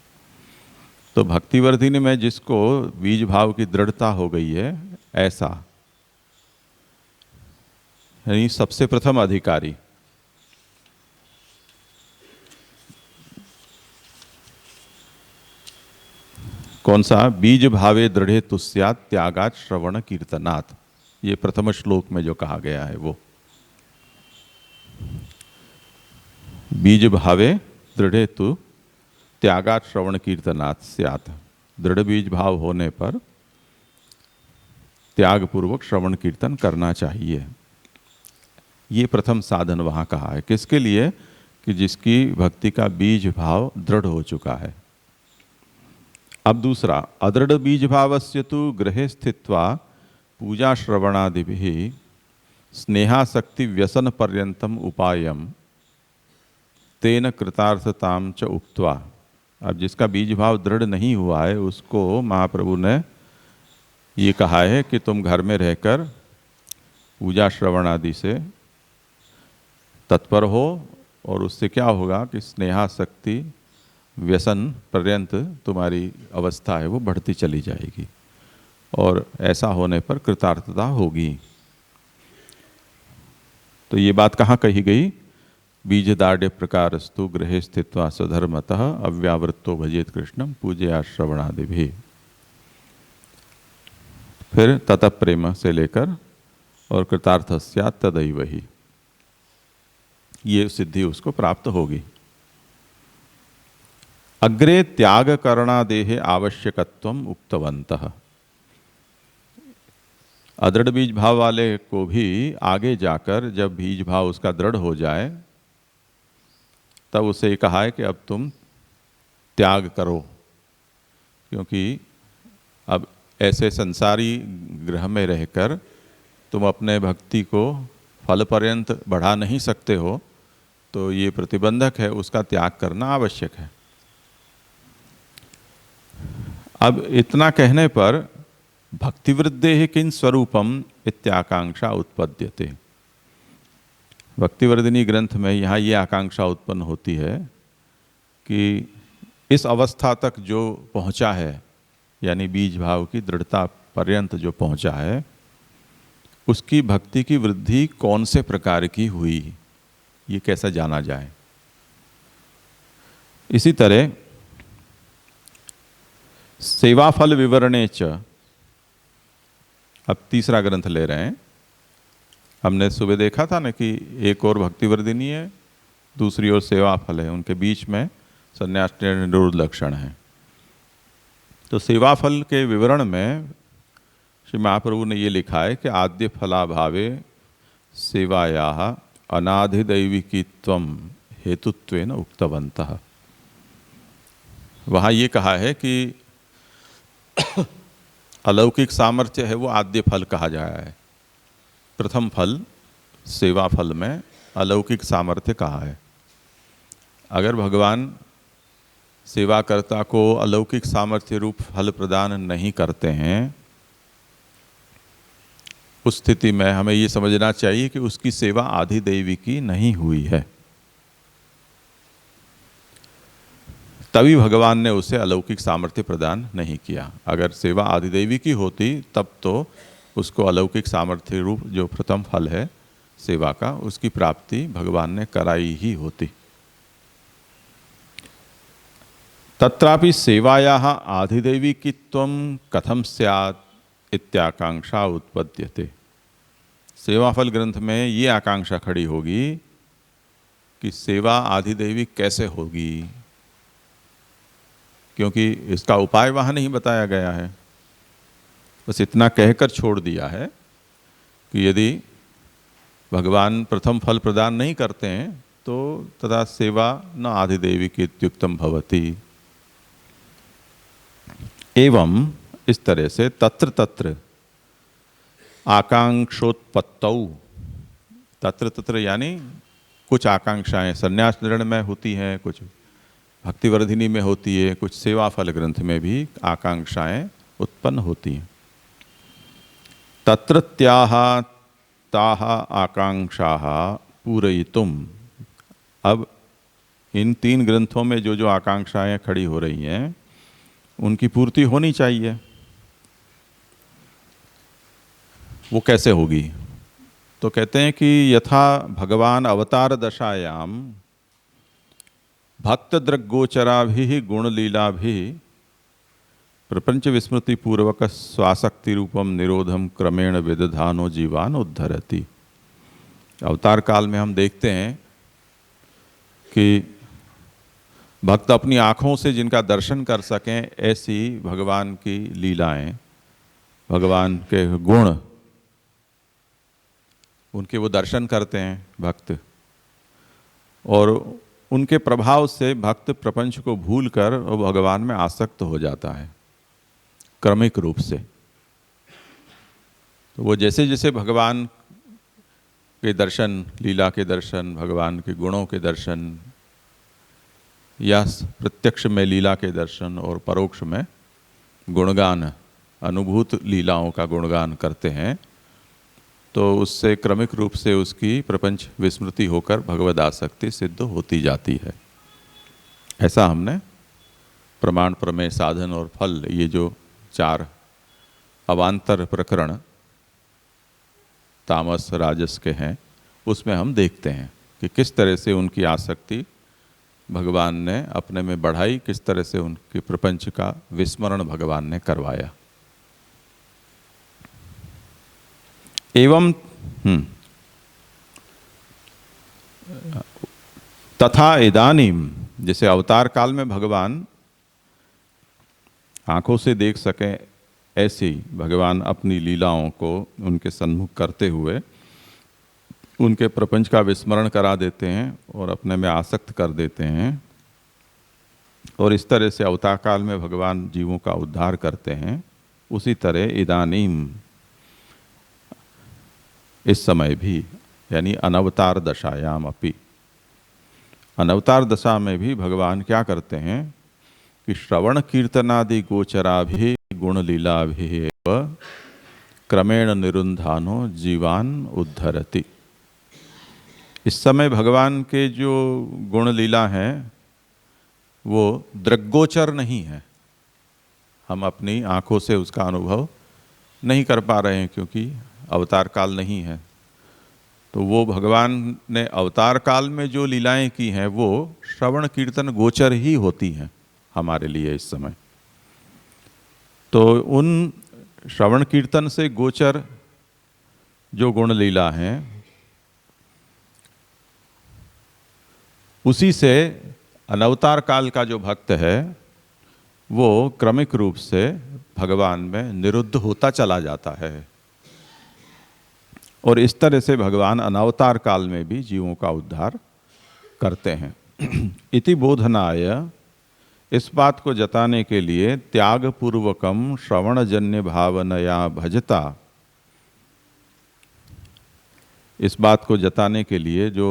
तो भक्तिवर्धिनी में जिसको बीज भाव की दृढ़ता हो गई है, ऐसा यानी सबसे प्रथम अधिकारी, कौन सा? बीज भावे दृढ़े तुस्यात् त्यागात् श्रवण कीर्तनात्, ये प्रथम श्लोक में जो कहा गया है वो। बीज भावे दृढ़े तु त्यागात् श्रवण कीर्तनात् स्यात्, दृढ़ बीज भाव होने पर त्याग पूर्वक श्रवण कीर्तन करना चाहिए। ये प्रथम साधन वहाँ कहा है। किसके लिए? कि जिसकी भक्ति का बीज भाव दृढ़ हो चुका है। अब दूसरा, अदृढ़ बीज भावस्य तु गृहे स्थित्वा पूजा श्रवणादिभिः स्नेहासक्ति व्यसन पर्यंतम उपायम तेन कृतार्थताम च उक्त्वा। अब जिसका बीज भाव दृढ़ नहीं हुआ है उसको महाप्रभु ने ये कहा है कि तुम घर में रहकर पूजा श्रवण आदि से तत्पर हो, और उससे क्या होगा कि स्नेहासक्ति व्यसन पर्यंत तुम्हारी अवस्था है वो बढ़ती चली जाएगी, और ऐसा होने पर कृतार्थता होगी। तो ये बात कहाँ कही गई? बीजदाढ़ प्रकारस्तु गृहे स्थित्वा स्वधर्मतः अव्यावृत्तो भजेत कृष्णम पूजया श्रवणादि भी। फिर ततः प्रेम से लेकर और कृतार्थ स्यात् तदैव ही, ये सिद्धि उसको प्राप्त होगी। अग्रे त्याग करणादेहे आवश्यकत्वम उक्तवन्तः। अदृढ़ बीज भाव वाले को भी आगे जाकर जब बीज भाव उसका दृढ़ हो जाए तब उसे कहा है कि अब तुम त्याग करो, क्योंकि अब ऐसे संसारी ग्रह में रहकर तुम अपने भक्ति को फल पर्यंत बढ़ा नहीं सकते हो, तो ये प्रतिबंधक है, उसका त्याग करना आवश्यक है। अब इतना कहने पर भक्तिवृद्धेः किं स्वरूपम इत्याकांक्षा उत्पद्यते। भक्तिवर्धिनी ग्रंथ में यहाँ ये आकांक्षा उत्पन्न होती है कि इस अवस्था तक जो पहुँचा है, यानी बीज भाव की दृढ़ता पर्यंत जो पहुँचा है, उसकी भक्ति की वृद्धि कौन से प्रकार की हुई, ये कैसा जाना जाए। इसी तरह सेवाफल विवरणे च, अब तीसरा ग्रंथ ले रहे हैं। हमने सुबह देखा था ना कि एक और भक्तिवर्धिनी है, दूसरी ओर सेवाफल है, उनके बीच में संन्यास निरोध लक्षण है। तो सेवाफल के विवरण में श्री महाप्रभु ने ये लिखा है कि आद्य फलाभावे सेवायाः अनाधिदैविकीत्वं हेतुत्वेन उक्तवन्तः। वहाँ ये कहा है कि अलौकिक सामर्थ्य है वो आद्य फल कहा जाया है। प्रथम फल सेवा फल में अलौकिक सामर्थ्य कहा है। अगर भगवान सेवाकर्ता को अलौकिक सामर्थ्य रूप फल प्रदान नहीं करते हैं, उस स्थिति में हमें ये समझना चाहिए कि उसकी सेवा आधिदैविकी नहीं हुई है। तभी भगवान ने उसे अलौकिक सामर्थ्य प्रदान नहीं किया। अगर सेवा आधिदैविकी होती तब तो उसको अलौकिक सामर्थ्य रूप जो प्रथम फल है सेवा का, उसकी प्राप्ति भगवान ने कराई ही होती। तत्रापि सेवायाः आधिदैविकीत्वं कथं स्यात् इत्याकांक्षा उत्पद्यते। सेवाफल ग्रंथ में ये आकांक्षा खड़ी होगी कि सेवा आधिदैविक कैसे होगी, क्योंकि इसका उपाय वहाँ नहीं बताया गया है। बस इतना कहकर छोड़ दिया है कि यदि भगवान प्रथम फल प्रदान नहीं करते हैं तो तथा सेवा न आधिदैविक इत्युक्तम भवति। एवं इस तरह से तत्र तत्र आकांक्षोत्पत्तौ, तत्र तत्र यानी कुछ आकांक्षाएं संन्यास निर्णय में होती हैं, कुछ भक्तिवर्धिनी में होती है, कुछ सेवा फल ग्रंथ में भी आकांक्षाएं उत्पन्न होती हैं। तत्रत्याः ताः आकांक्षाः पूरयितुम्। अब इन 3 ग्रंथों में जो जो आकांक्षाएं खड़ी हो रही हैं उनकी पूर्ति होनी चाहिए। वो कैसे होगी? तो कहते हैं कि यथा भगवान अवतार दशायाम भक्त दृग्गोचराभिः गुणलीलाभिः प्रपंच विस्मृति पूर्वक स्वासक्ति रूपम निरोधम क्रमेण विदधानो जीवान उद्धरति। अवतार काल में हम देखते हैं कि भक्त अपनी आँखों से जिनका दर्शन कर सकें ऐसी भगवान की लीलाएं, भगवान के गुण, उनके वो दर्शन करते हैं भक्त, और उनके प्रभाव से भक्त प्रपंच को भूलकर भगवान में आसक्त हो जाता है क्रमिक रूप से। तो वो जैसे जैसे भगवान के दर्शन, लीला के दर्शन, भगवान के गुणों के दर्शन, या प्रत्यक्ष में लीला के दर्शन और परोक्ष में गुणगान, अनुभूत लीलाओं का गुणगान करते हैं, तो उससे क्रमिक रूप से उसकी प्रपंच विस्मृति होकर भगवद आसक्ति सिद्ध होती जाती है। ऐसा हमने प्रमाण, प्रमेय, साधन और फल, ये जो 4 अवान्तर प्रकरण तामस राजस के हैं, उसमें हम देखते हैं कि किस तरह से उनकी आसक्ति भगवान ने अपने में बढ़ाई, किस तरह से उनके प्रपंच का विस्मरण भगवान ने करवाया। एवं तथा इदानीम, जैसे अवतार काल में भगवान आंखों से देख सकें ऐसे ही भगवान अपनी लीलाओं को उनके सन्मुख करते हुए उनके प्रपंच का विस्मरण करा देते हैं और अपने में आसक्त कर देते हैं, और इस तरह से अवतार काल में भगवान जीवों का उद्धार करते हैं। उसी तरह इदानीम, इस समय भी, यानी अनवतार दशायाम अपि, अनवतार दशा में भी भगवान क्या करते हैं कि श्रवण कीर्तनादि गोचराभि गुणलीलाभि क्रमेण निरुंधानो जीवान उद्धरति। इस समय भगवान के जो गुण लीला हैं वो दृग्गोचर नहीं है, हम अपनी आंखों से उसका अनुभव नहीं कर पा रहे हैं क्योंकि अवतार काल नहीं है। तो वो भगवान ने अवतार काल में जो लीलाएं की हैं वो श्रवण कीर्तन गोचर ही होती हैं हमारे लिए इस समय। तो उन श्रवण कीर्तन से गोचर जो गुण लीला हैं, उसी से अनवतार काल का जो भक्त है वो क्रमिक रूप से भगवान में निरुद्ध होता चला जाता है, और इस तरह से भगवान अनवतार काल में भी जीवों का उद्धार करते हैं। इति बोधनाय, इस बात को जताने के लिए त्याग पूर्वकम श्रवणजन्य भावनया भजता, इस बात को जताने के लिए जो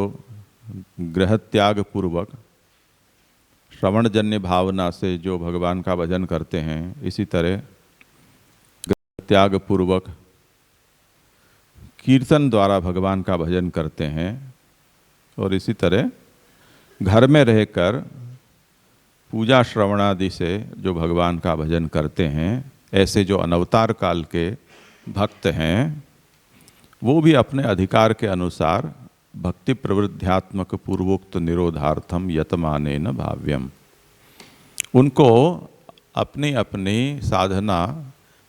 ग्रह त्याग पूर्वक श्रवणजन्य भावना से जो भगवान का भजन करते हैं, इसी तरह ग्रह त्याग पूर्वक कीर्तन द्वारा भगवान का भजन करते हैं, और इसी तरह घर में रहकर पूजा श्रवणादि से जो भगवान का भजन करते हैं, ऐसे जो अनवतार काल के भक्त हैं वो भी अपने अधिकार के अनुसार भक्ति प्रवृद्ध्यात्मक पूर्वोक्त निरोधार्थम यतमानेन भाव्यम, उनको अपनी अपनी साधना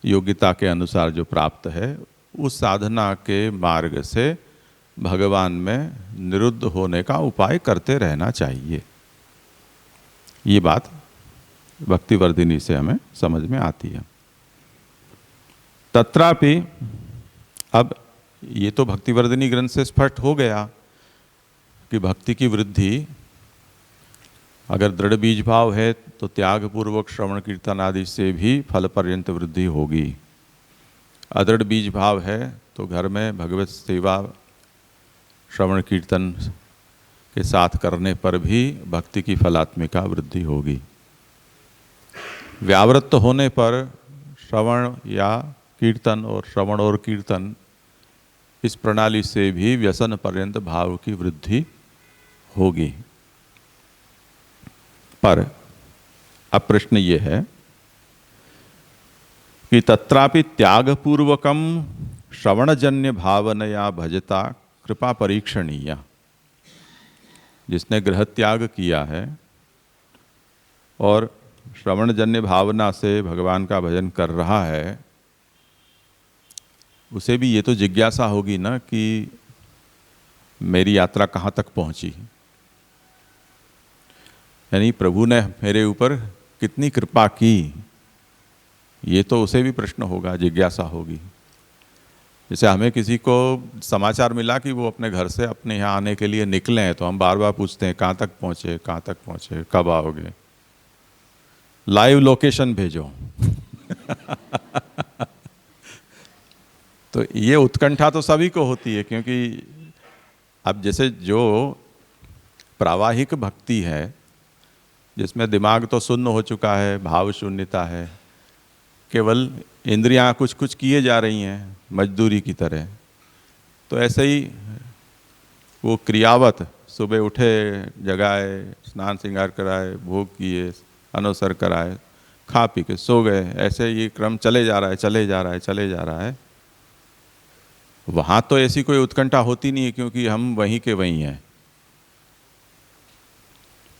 योग्यता के अनुसार जो प्राप्त है उस साधना के मार्ग से भगवान में निरुद्ध होने का उपाय करते रहना चाहिए। ये बात भक्तिवर्धिनी से हमें समझ में आती है। तत्रापि, अब ये तो भक्तिवर्धिनी ग्रंथ से स्पष्ट हो गया कि भक्ति की वृद्धि अगर दृढ़ बीज भाव है तो त्याग पूर्वक श्रवण कीर्तन आदि से भी फल पर्यंत वृद्धि होगी। अदृढ़ बीज भाव है तो घर में भगवत सेवा श्रवण कीर्तन के साथ करने पर भी भक्ति की फलात्मिका वृद्धि होगी। व्यावृत्त होने पर श्रवण या कीर्तन और श्रवण और कीर्तन इस प्रणाली से भी व्यसन पर्यंत भाव की वृद्धि होगी। पर अब प्रश्न ये है कि तत्रापि त्यागपूर्वकम श्रवणजन्य भावनया भजता कृपा परीक्षणीया। जिसने गृह त्याग किया है और श्रवणजन्य भावना से भगवान का भजन कर रहा है, उसे भी ये तो जिज्ञासा होगी ना कि मेरी यात्रा कहाँ तक पहुँची, यानी प्रभु ने मेरे ऊपर कितनी कृपा की, ये तो उसे भी प्रश्न होगा, जिज्ञासा होगी। जैसे हमें किसी को समाचार मिला कि वो अपने घर से अपने यहाँ आने के लिए निकले हैं, तो हम बार बार पूछते हैं कहाँ तक पहुँचे, कहाँ तक पहुँचे, कब आओगे, लाइव लोकेशन भेजो। तो ये उत्कंठा तो सभी को होती है, क्योंकि अब जैसे जो प्रावाहिक भक्ति है जिसमें दिमाग तो शून्य हो चुका है, भाव शून्यता है, केवल इंद्रियां कुछ कुछ किए जा रही हैं मजदूरी की तरह, तो ऐसे ही वो क्रियावत सुबह उठे, जगाए, स्नान श्रृंगार कराए, भोग किए, अनुसर कराए, खा पी के सो गए, ऐसे ये क्रम चले जा रहा है, चले जा रहा है, चले जा रहा है। वहाँ तो ऐसी कोई उत्कंठा होती नहीं है, क्योंकि हम वहीं के वहीं हैं।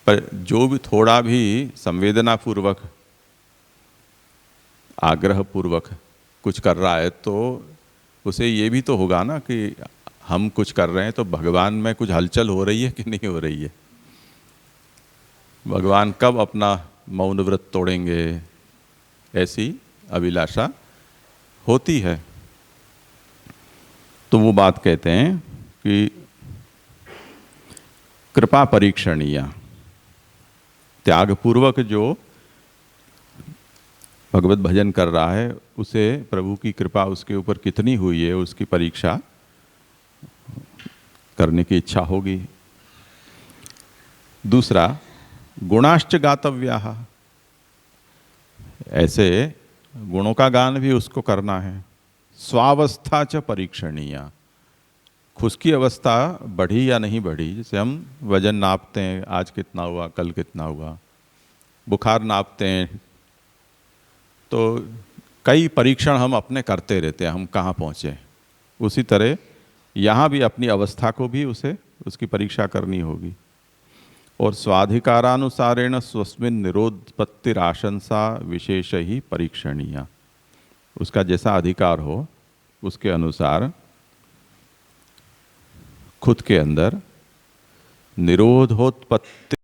पर जो भी थोड़ा भी संवेदना पूर्वक, आग्रह पूर्वक कुछ कर रहा है, तो उसे ये भी तो होगा ना कि हम कुछ कर रहे हैं तो भगवान में कुछ हलचल हो रही है कि नहीं हो रही है, भगवान कब अपना मौन व्रत तोड़ेंगे, ऐसी अभिलाषा होती है। तो वो बात कहते हैं कि कृपा परीक्षणीय, त्यागपूर्वक जो भगवत भजन कर रहा है उसे प्रभु की कृपा उसके ऊपर कितनी हुई है, उसकी परीक्षा करने की इच्छा होगी। दूसरा, गुणाश्च गातव्याः, ऐसे गुणों का गान भी उसको करना है। स्वावस्था च परीक्षणीय, खुद की अवस्था बढ़ी या नहीं बढ़ी, जैसे हम वजन नापते हैं, आज कितना हुआ, कल कितना हुआ, बुखार नापते हैं, तो कई परीक्षण हम अपने करते रहते हैं, हम कहाँ पहुँचे। उसी तरह यहाँ भी अपनी अवस्था को भी उसे उसकी परीक्षा करनी होगी। और स्वाधिकारानुसारेण स्वस्मिन निरोधपत्तिराशंसा विशेष ही परीक्षणीय, उसका जैसा अधिकार हो उसके अनुसार खुद के अंदर निरोधोत्पत्ति